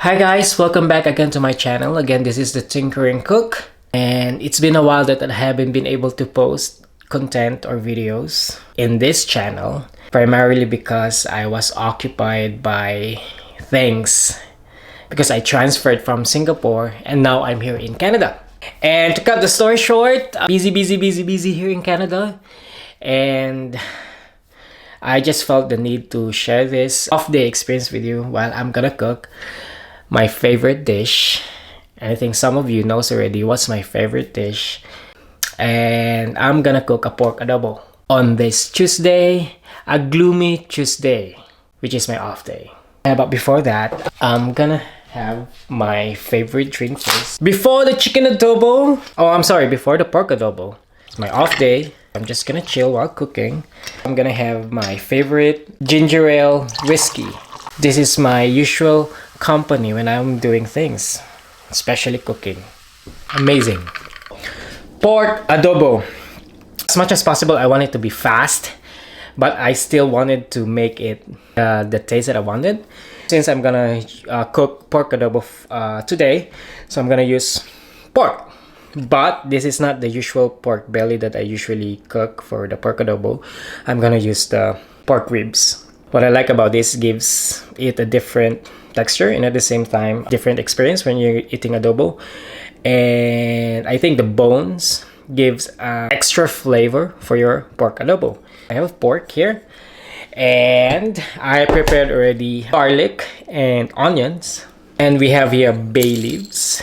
Hi guys, welcome back again to my channel. Again, this is the Tinkering Cook, and it's been a while that I haven't been able to post content or videos in this channel, primarily because I was occupied by things because I transferred from Singapore and now I'm here in Canada. And to cut the story short, busy here in Canada, and I just felt the need to share this off-day experience with you while I'm gonna cook my favorite dish. And I think some of you knows already what's my favorite dish. And I'm gonna cook a pork adobo on this Tuesday, a gloomy Tuesday, which is my off day. But before that, I'm gonna have my favorite drink first. Before the chicken adobo, before the pork adobo. It's my off day. I'm just gonna chill while cooking. I'm gonna have my favorite ginger ale whiskey. This is my usual company when I'm doing things, especially cooking. Amazing. Pork adobo. As much as possible, I want it to be fast, but I still wanted to make it the taste that I wanted. Since I'm gonna cook pork adobo today, so I'm gonna use pork. But this is not the usual pork belly that I usually cook for the pork adobo. I'm gonna use the pork ribs. What I like about this, gives it a different texture and at the same time different experience when you're eating adobo. And I think the bones gives extra flavor for your pork adobo. I have pork here, and I prepared already garlic and onions, and we have here bay leaves,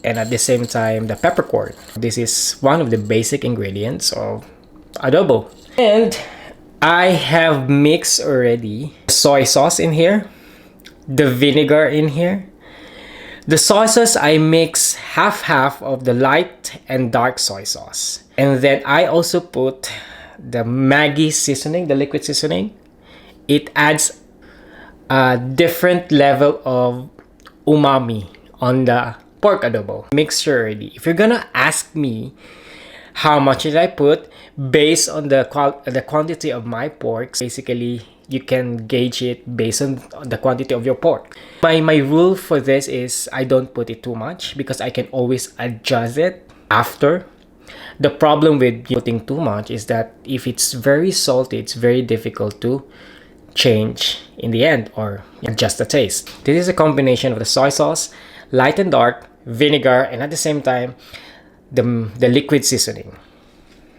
and at the same time the peppercorn. This is one of the basic ingredients of adobo. And I have mixed already soy sauce in here, the vinegar in here. The soy sauce, I mix half of the light and dark soy sauce. And then I also put the Maggi seasoning, the liquid seasoning. It adds a different level of umami on the pork adobo mixture already. If you're gonna ask me how much did I put, based on the quantity of my pork, basically you can gauge it based on the quantity of your pork. My rule for this is I don't put it too much because I can always adjust it after. The problem with putting too much is that if it's very salty, it's very difficult to change in the end or adjust the taste. This is a combination of the soy sauce, light and dark, vinegar, and at the same time the liquid seasoning.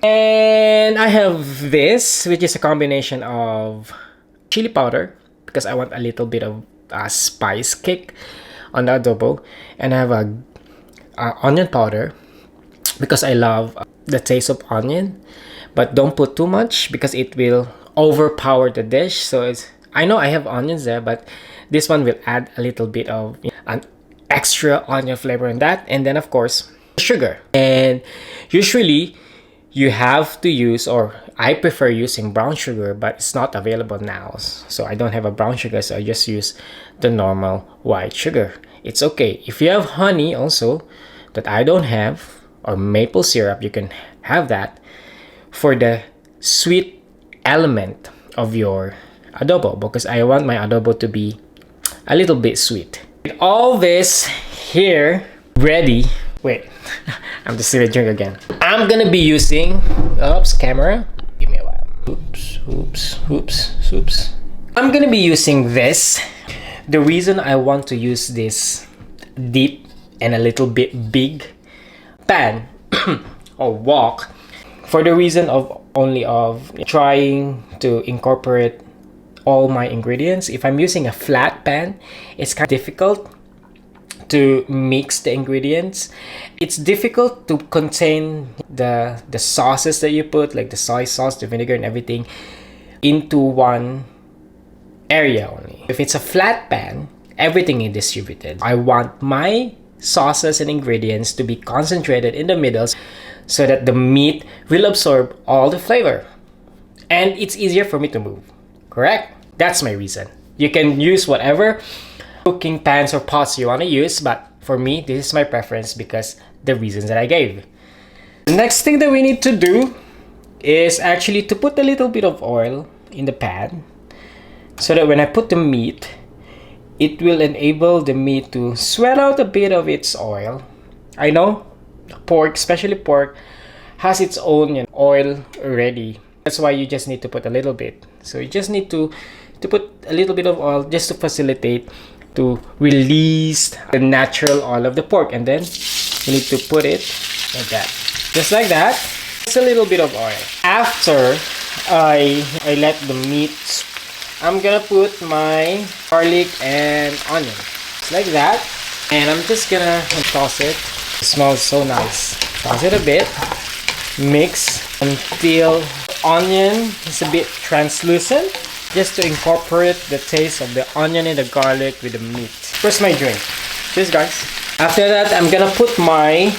And I have this, which is a combination of chili powder because I want a little bit of spice kick on the adobo, and I have a onion powder because I love the taste of onion, but don't put too much because it will overpower the dish. So I know I have onions there, but this one will add a little bit of an extra onion flavor in that. And then of course sugar, and usually you have to use, or I prefer using brown sugar, but it's not available now, so I don't have a brown sugar, so I just use the normal white sugar. It's okay if you have honey also that I don't have, or maple syrup, you can have that for the sweet element of your adobo, because I want my adobo to be a little bit sweet. With all this here ready, wait, I'm just gonna drink again. I'm gonna be using, camera, give me a while. Oops. I'm gonna be using this. The reason I want to use this deep and a little bit big pan or wok, for the reason of trying to incorporate all my ingredients. If I'm using a flat pan, it's kind of difficult to mix the ingredients. It's difficult to contain the sauces that you put, like the soy sauce, the vinegar, and everything, into one area only. If it's a flat pan, everything is distributed. I want my sauces and ingredients to be concentrated in the middle so that the meat will absorb all the flavor and it's easier for me to move. Correct? That's my reason. You can use whatever cooking pans or pots you want to use, but for me, this is my preference because the reasons that I gave. The next thing that we need to do is actually to put a little bit of oil in the pan so that when I put the meat, it will enable the meat to sweat out a bit of its oil. I know pork, especially pork, has its own oil already. That's why you just need to put a little bit. So you just need to put a little bit of oil just to facilitate to release the natural oil of the pork, and then you need to put it like that, just like that. Just a little bit of oil. After I let the meat, I'm gonna put my garlic and onion, just like that, and I'm just gonna toss it. It smells so nice. Toss it a bit, mix until onion is a bit translucent, just to incorporate the taste of the onion and the garlic with the meat. Where's my drink? Cheers, guys. After that, I'm gonna put my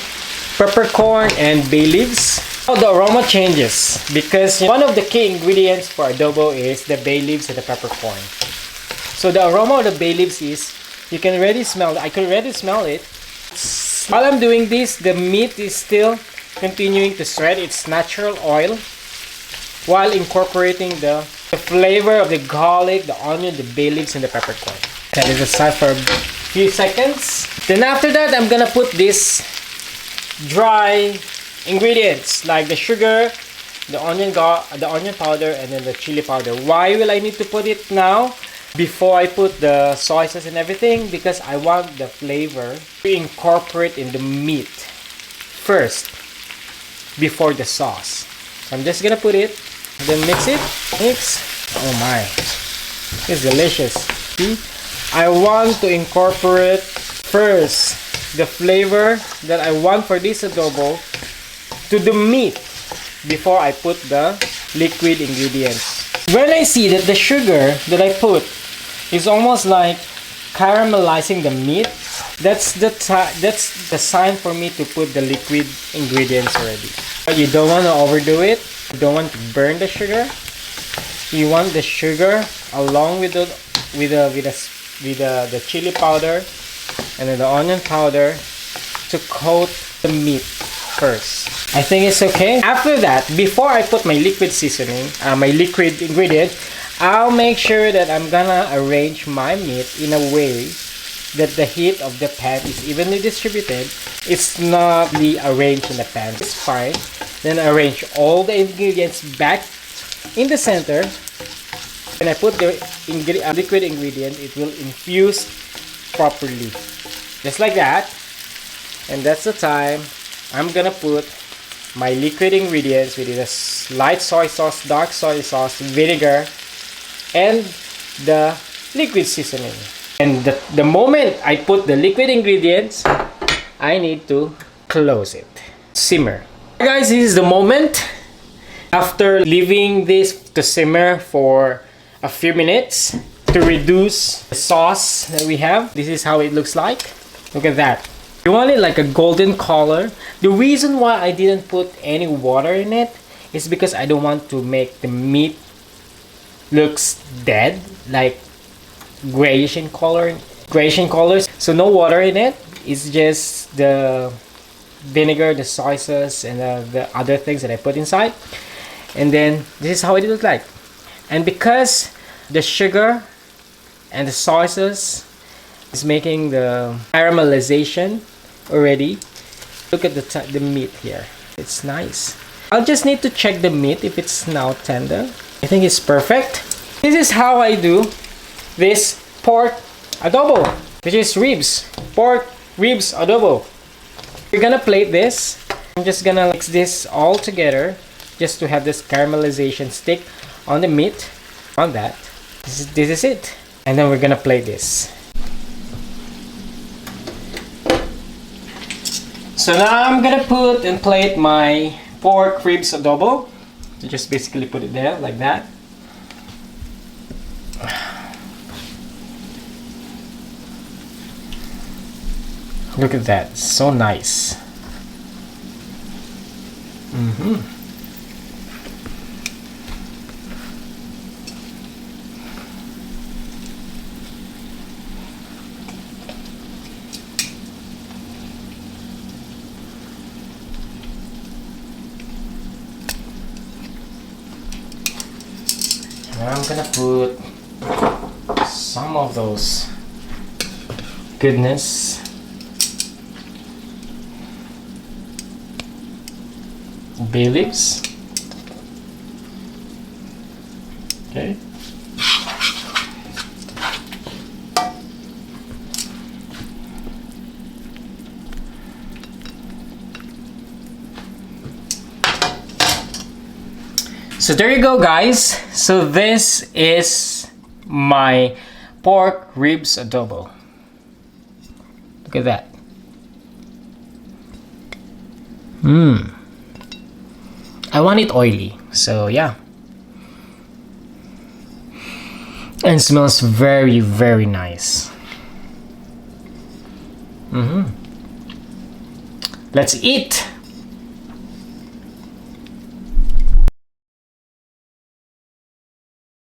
peppercorn and bay leaves. Now the aroma changes because one of the key ingredients for adobo is the bay leaves and the peppercorn. So the aroma of the bay leaves is, you can already smell, I could already smell it. While I'm doing this, the meat is still continuing to sweat its natural oil while incorporating the flavor of the garlic, the onion, the bay leaves, and the peppercorn. That is aside for a few seconds. Then after that, I'm gonna put this dry ingredients like the sugar, the onion powder, and then the chili powder. Why will I need to put it now before I put the soy sauce and everything? Because I want the flavor to incorporate in the meat first before the sauce. So I'm just gonna put it, then mix it. Mix. Oh my, it's delicious. See, I want to incorporate first the flavor that I want for this adobo to the meat before I put the liquid ingredients. When I see that the sugar that I put is almost like caramelizing the meat, that's the sign for me to put the liquid ingredients already. But you don't want to overdo it. You don't want to burn the sugar. You want the sugar along with the chili powder and then the onion powder to coat the meat first. I think it's okay. After that, before I put my liquid seasoning, my liquid ingredient, I'll make sure that I'm gonna arrange my meat in a way that the heat of the pan is evenly distributed. It's not really arranged in the pan. It's fine. Then arrange all the ingredients back in the center. When I put the liquid ingredient, it will infuse properly. Just like that. And that's the time I'm gonna put my liquid ingredients with the light soy sauce, dark soy sauce, vinegar, and the liquid seasoning. And the moment I put the liquid ingredients, I need to close it. Simmer. Guys, this is the moment. After leaving this to simmer for a few minutes to reduce the sauce that we have, this is how it looks like. Look at that. You want it like a golden color. The reason why I didn't put any water in it is because I don't want to make the meat looks dead, like grayish in color. So no water in it. It's just the vinegar, the soy sauce, and the other things that I put inside. And then this is how it looks like. And because the sugar and the soy sauce is making the caramelization already, look at the meat here. It's nice. I'll just need to check the meat if it's now tender. I think it's perfect. This is how I do this pork adobo, which is ribs. Pork ribs adobo. We're gonna plate this. I'm just gonna mix this all together just to have this caramelization stick on the meat. On that. This is it. And then we're gonna plate this. So now I'm gonna put and plate my pork ribs adobo. So just basically put it there like that. Look at that, so nice. Now I'm gonna put some of those goodness. Bay leaves. Okay. So there you go, guys. So this is my pork ribs adobo. Look at that. I want it oily, so yeah. And smells very, very nice. Let's eat.